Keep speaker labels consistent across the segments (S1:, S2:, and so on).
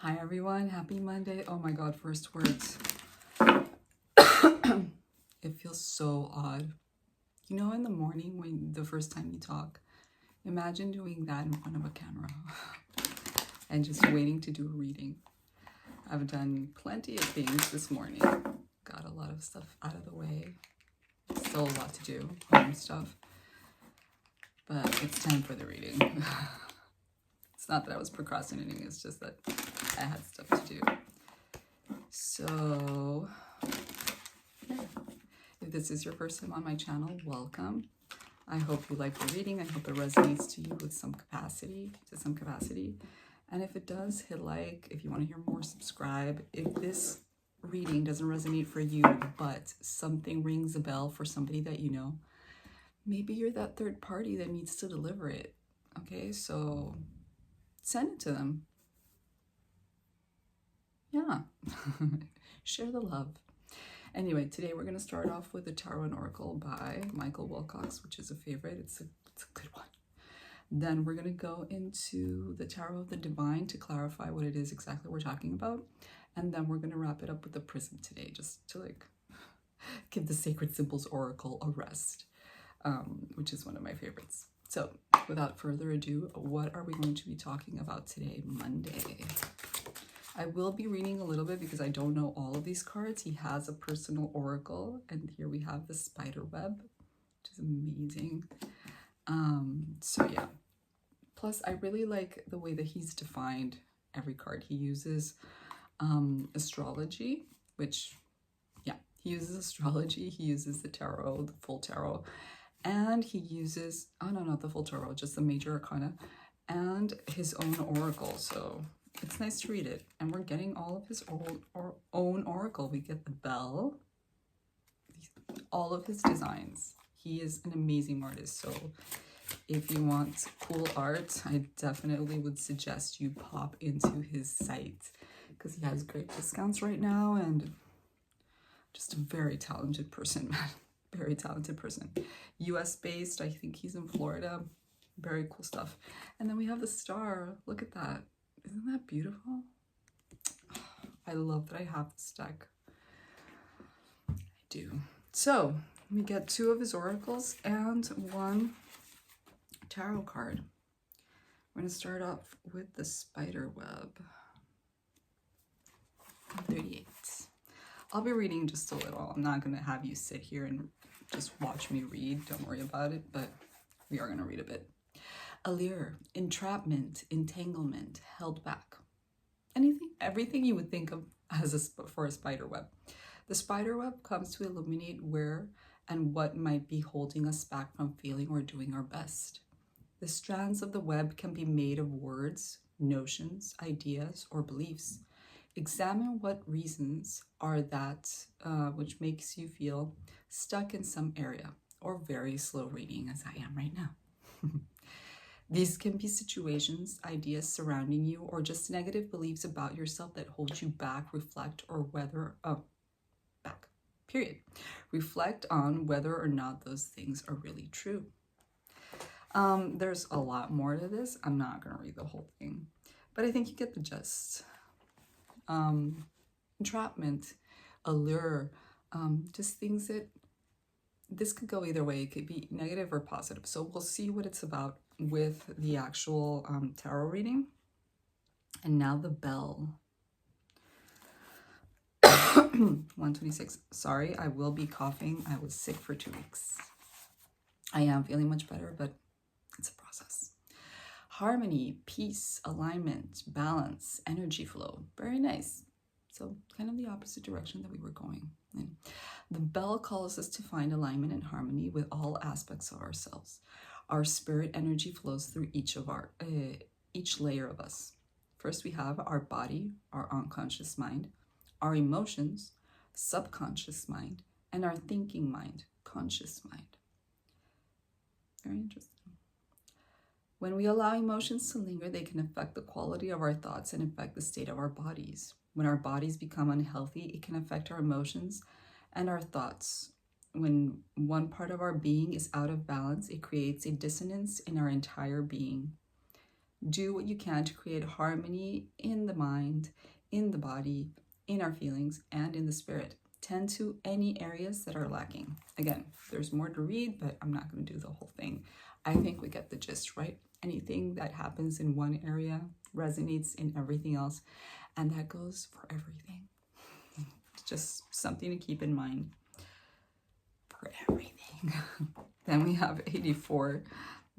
S1: Hi everyone, happy Monday. Oh my god, first words. It feels so odd. You know, in the morning when the first time you talk, imagine doing that in front of a camera and just waiting to do a reading. I've done plenty of things this morning. Got a lot of stuff out of the way. Still a lot to do, home stuff. But it's time for the reading. It's not that I was procrastinating, it's just that I had stuff to do. So, if this is your first time on my channel, welcome. I hope you like the reading. I hope it resonates to you with some capacity, And if it does, hit like. If you want to hear more, subscribe. If this reading doesn't resonate for you, but something rings a bell for somebody that you know, maybe you're that third party that needs to deliver it. Okay, so send it to them. Yeah. Share the love. Anyway, today we're going to start off with the Tarot and Oracle by Michael Wilcox, which is a favorite. It's a good one. Then we're going to go into the Tarot of the Divine to clarify what it is exactly we're talking about. And then we're going to wrap it up with the Prism today, just to give the Sacred Symbols Oracle a rest, which is one of my favorites. So without further ado, what are we going to be talking about today, Monday? I will be reading a little bit because I don't know all of these cards. He has a personal oracle, and here we have the spider web, which is amazing. So yeah. Plus, I really like the way that he's defined every card. He uses astrology, which, yeah, he uses astrology. He uses the tarot, the full tarot, and he uses, oh no, not the full tarot, just the major arcana, and his own oracle. So it's nice to read it. And we're getting all of his own oracle. We get the bell, all of his designs. He is an amazing artist. So if you want cool art, I definitely would suggest you pop into his site because he has great discounts right now, and just a very talented person, man. Very talented person. US based, I think he's in Florida. Very cool stuff. And then we have the star. Look at that. Isn't that beautiful? I love that I have this deck. I do. So we get two of his oracles and one tarot card. We're going to start off with the spider web. 38. I'll be reading just a little. I'm not going to have you sit here and just watch me read. Don't worry about it, but we are going to read a bit. Allure, entrapment, entanglement, held back. Everything you would think of as for a spider web. The spider web comes to illuminate where and what might be holding us back from feeling or doing our best. The strands of the web can be made of words, notions, ideas, or beliefs. Examine what reasons are that which makes you feel stuck in some area, or very slow reading as I am right now. These can be situations, ideas surrounding you, or just negative beliefs about yourself that hold you back. Reflect on whether or not those things are really true. There's a lot more to this. I'm not going to read the whole thing, but I think you get the gist. Entrapment, allure, just things that this could go either way. It could be negative or positive. So we'll see what it's about with the actual tarot reading. And now the bell. 126. Sorry, I will be coughing. I was sick for 2 weeks. I am feeling much better, but it's a process. Harmony, peace, alignment, balance, energy flow. Very nice. So kind of the opposite direction that we were going in. The bell calls us to find alignment and harmony with all aspects of ourselves. Our spirit energy flows through each layer of us. First, we have our body, our unconscious mind, our emotions, subconscious mind, and our thinking mind, conscious mind. Very interesting. When we allow emotions to linger, they can affect the quality of our thoughts and affect the state of our bodies. When our bodies become unhealthy, it can affect our emotions and our thoughts. When one part of our being is out of balance, it creates a dissonance in our entire being. Do what you can to create harmony in the mind, in the body, in our feelings, and in the spirit. Tend to any areas that are lacking. Again, there's more to read, but I'm not going to do the whole thing. I think we get the gist, right? Anything that happens in one area resonates in everything else, and that goes for everything. It's just something to keep in mind for everything. Then we have 84,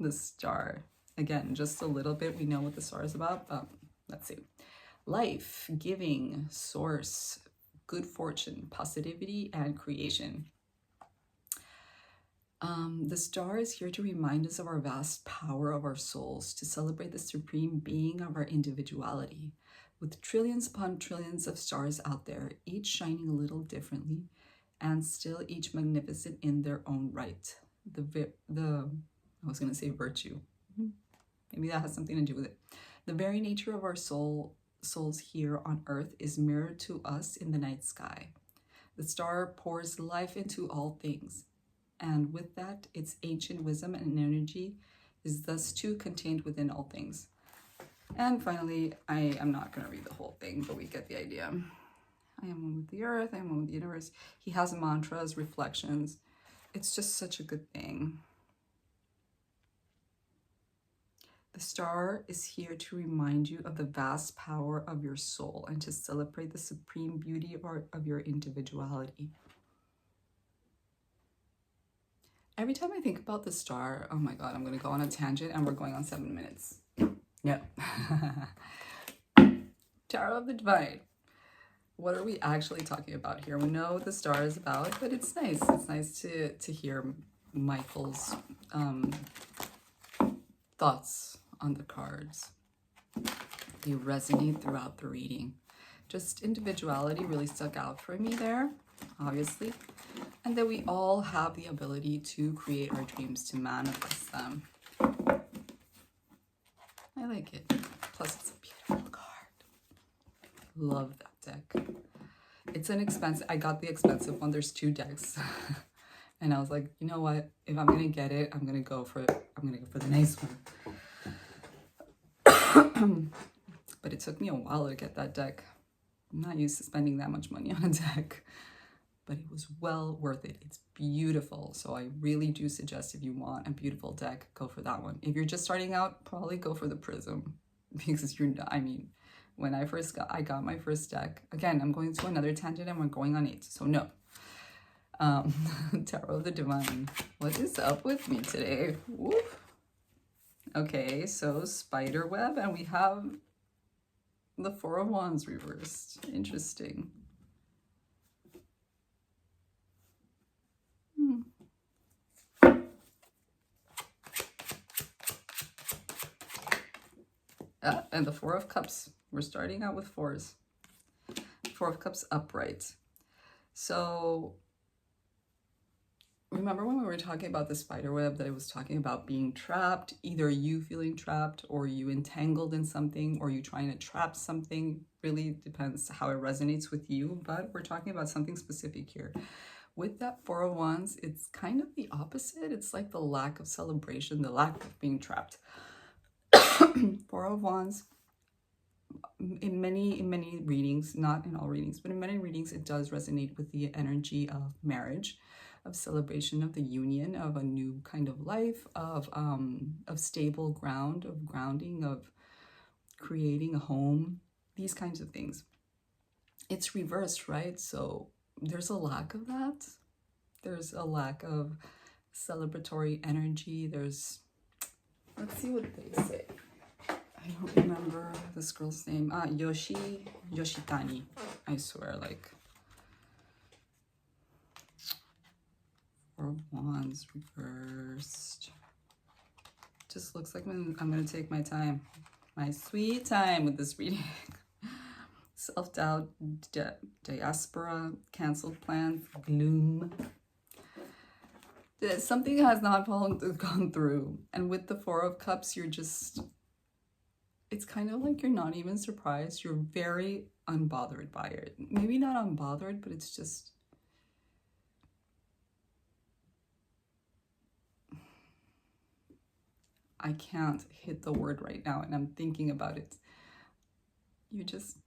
S1: the star. Again, just a little bit. We know what the star is about, but let's see. Life, giving, source, good fortune, positivity, and creation. The star is here to remind us of our vast power of our souls, to celebrate the supreme being of our individuality. With trillions upon trillions of stars out there, each shining a little differently, and still each magnificent in their own right. I was going to say virtue. Maybe that has something to do with it. The very nature of our souls here on earth is mirrored to us in the night sky. The star pours life into all things, and with that, its ancient wisdom and energy is thus too contained within all things. And finally, I am not going to read the whole thing, but we get the idea. I am one with the earth, I am one with the universe. He has mantras, reflections. It's just such a good thing. The star is here to remind you of the vast power of your soul and to celebrate the supreme beauty of your individuality. Every time I think about the star, oh my God, I'm going to go on a tangent and we're going on 7 minutes. No. Tarot of the Divine. What are we actually talking about here? We know what the star is about, but it's nice. It's nice to hear Michael's thoughts on the cards. They resonate throughout the reading. Just individuality really stuck out for me there, obviously. And that we all have the ability to create our dreams, to manifest them. I like it. Plus, it's a beautiful card. Love that deck. It's an expensive, I got the expensive one. There's 2 decks. And I was like, you know what? If I'm gonna get it, I'm gonna go for the nice one. But it took me a while to get that deck. I'm not used to spending that much money on a deck, but it was well worth it. It's beautiful. So I really do suggest, if you want a beautiful deck, go for that one. If you're just starting out, probably go for the Prism, because when I got my first deck, again, I'm going to another tangent and we're going on 8, so no. Tarot of the Divine. What is up with me today? Woof. Okay, so spider web, and we have the 4 of Wands reversed. Interesting. And the 4 of Cups. We're starting out with 4s. 4 of Cups upright. So remember when we were talking about the spider web, that it was talking about being trapped, either you feeling trapped or you entangled in something or you trying to trap something. Really depends how it resonates with you, but we're talking about something specific here. With that 4 of Wands, it's kind of the opposite. It's like the lack of celebration, the lack of being trapped. 4 of Wands, in many readings, not in all readings, but in many readings, it does resonate with the energy of marriage, of celebration of the union, of a new kind of life, of stable ground, of grounding, of creating a home, these kinds of things. It's reversed, right? So there's a lack of that. There's a lack of celebratory energy. Let's see what they say. I don't remember this girl's name. Yoshitani. I swear, like 4 of Wands reversed. Just looks like I'm going to take my time. My sweet time with this reading. Self-doubt, diaspora, canceled plans, gloom. Something has not gone through. And with the 4 of Cups, it's kind of like you're not even surprised. You're very unbothered by it. Maybe not unbothered, but it's just... I can't hit the word right now, and I'm thinking about it. You're just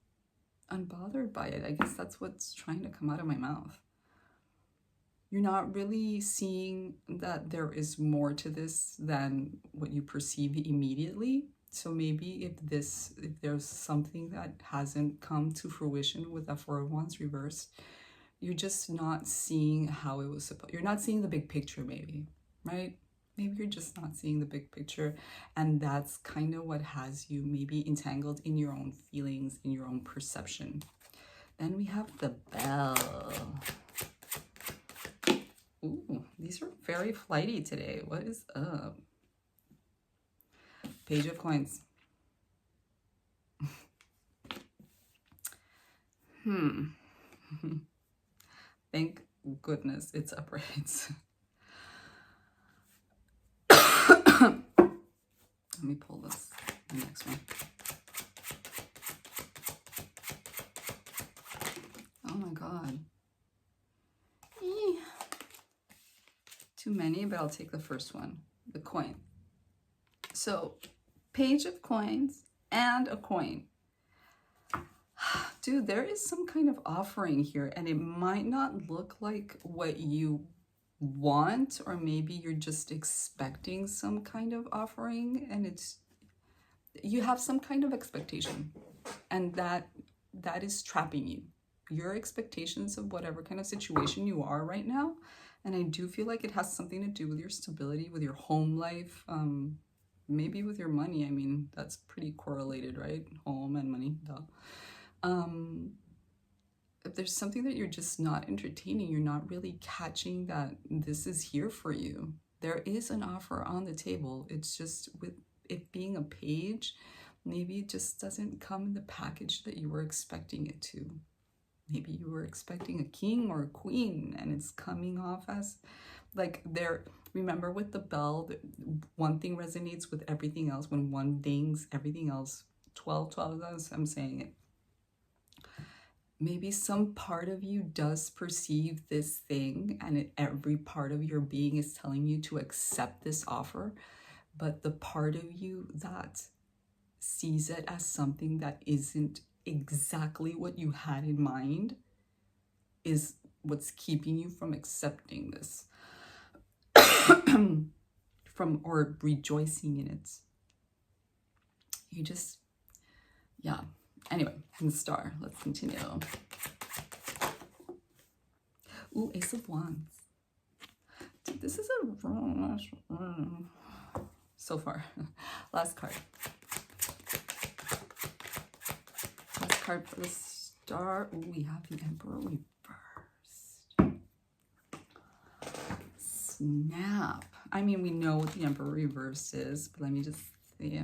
S1: unbothered by it. I guess that's what's trying to come out of my mouth. You're not really seeing that there is more to this than what you perceive immediately. So maybe if there's something that hasn't come to fruition with that 4 of Wands reversed, you're just not seeing how it was supposed. You're not seeing the big picture, maybe, right? Maybe you're just not seeing the big picture, and that's kind of what has you maybe entangled in your own feelings, in your own perception. Then we have the Bell. Ooh, these are very flighty today. What is up? Page of Coins. Thank goodness it's upright. Let me pull this, the next one. Oh my God. Too many, but I'll take the first one, the coin. So, Page of Coins and a coin. Dude, there is some kind of offering here, and it might not look like what you want, or maybe you're just expecting some kind of offering, and you have some kind of expectation, and that is trapping you. Your expectations of whatever kind of situation you are right now, and I do feel like it has something to do with your stability, with your home life, maybe with your money. I mean, that's pretty correlated, right? Home and money, duh. If there's something that you're just not entertaining, you're not really catching that this is here for you. There is an offer on the table. It's just with it being a page, maybe it just doesn't come in the package that you were expecting it to. Maybe you were expecting a king or a queen, and it's coming off as like remember with the bell, one thing resonates with everything else. When one dings, everything else, 12, as I'm saying it. Maybe some part of you does perceive this thing, and every part of your being is telling you to accept this offer, but the part of you that sees it as something that isn't exactly what you had in mind is what's keeping you from accepting this, or rejoicing in it. You just, yeah. Anyway, and the Star. Let's continue. Ooh, Ace of Wands. Dude, this is so far. Last card. Last card for the Star. Ooh, we have the Emperor reversed. Snap. I mean, we know what the Emperor reversed is, but let me just see.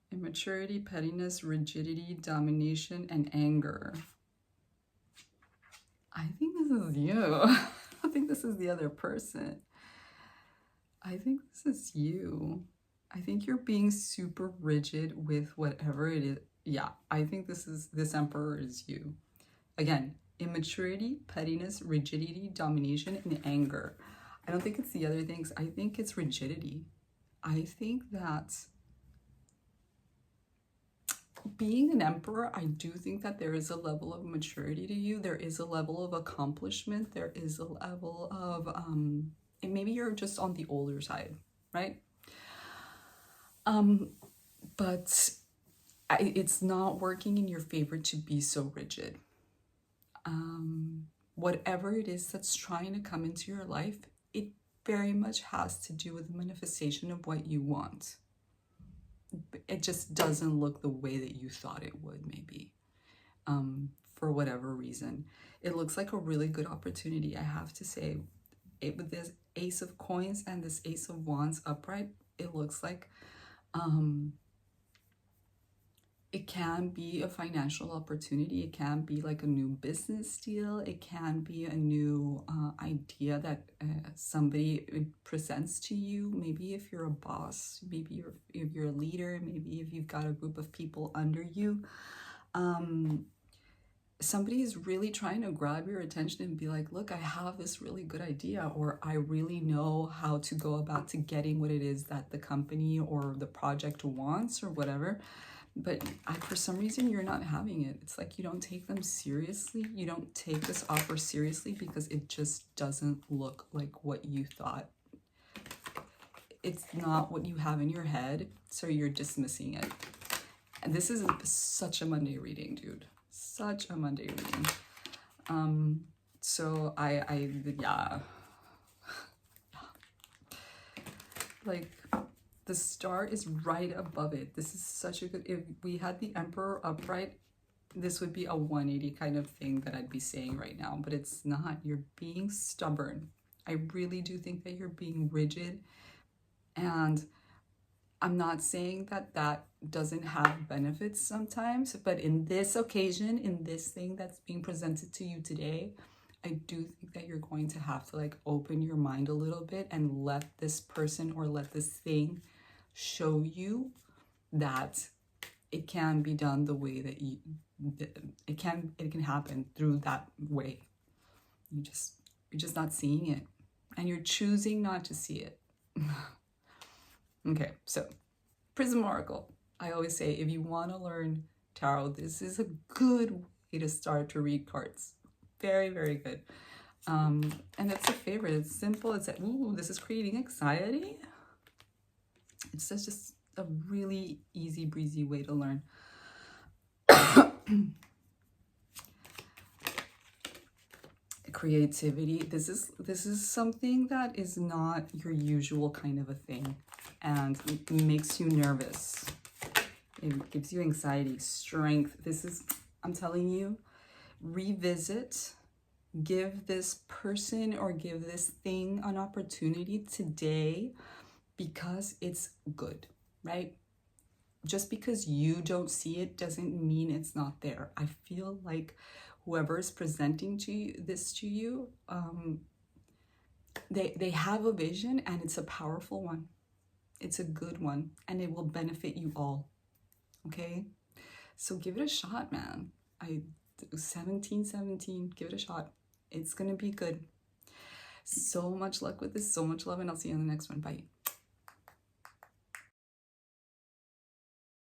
S1: Immaturity, pettiness, rigidity, domination, and anger. I think this is you. I don't think this is the other person. I think this is you. I think you're being super rigid with whatever it is. Yeah, I think this Emperor is you. Again, immaturity, pettiness, rigidity, domination, and anger. I don't think it's the other things. I think it's rigidity. I think that being an Emperor, I do think that there is a level of maturity to you. There is a level of accomplishment. There is a level of, and maybe you're just on the older side, right? But it's not working in your favor to be so rigid. Whatever it is that's trying to come into your life, it very much has to do with the manifestation of what you want. It just doesn't look the way that you thought it would, maybe, for whatever reason. It looks like a really good opportunity, I have to say. With this Ace of Coins and this Ace of Wands upright, it looks like it can be a financial opportunity. It can be like a new business deal. It can be a new idea that somebody presents to you. Maybe if you're a boss, maybe if you're a leader, maybe if you've got a group of people under you. somebody is really trying to grab your attention and be like, look, I have this really good idea, or I really know how to go about to getting what it is that the company or the project wants or whatever. But for some reason, you're not having it. It's like you don't take them seriously. You don't take this offer seriously because it just doesn't look like what you thought. It's not what you have in your head, so you're dismissing it. And this is such a Monday reading, dude. Such a Monday reading. So yeah. Like, the star is right above it. This is such a good, if we had the Emperor upright, this would be a 180 kind of thing that I'd be saying right now, but it's not. You're being stubborn. I really do think that you're being rigid, and I'm not saying that that doesn't have benefits sometimes, but in this occasion, in this thing that's being presented to you today, I do think that you're going to have to like open your mind a little bit and let this person or let this thing show you that it can be done the way that it can happen through that way. You're just not seeing it, and you're choosing not to see it. Okay, so Prism Oracle. I always say, if you want to learn tarot, this is a good way to start to read cards. Very, very good. And it's a favorite. It's simple. It's like, ooh, this is creating anxiety. It's just a really easy breezy way to learn. Creativity. This is something that is not your usual kind of a thing, and it makes you nervous. It gives you anxiety. Strength. This is, I'm telling you, revisit. Give this person or give this thing an opportunity today, because it's good, right? Just because you don't see it doesn't mean it's not there. I feel like whoever is presenting this to you, they have a vision, and it's a powerful one. It's a good one, and it will benefit you all. Okay, so give it a shot, man. 1717, give it a shot. It's gonna be good. So much luck with this, so much love, and I'll see you in the next one. Bye.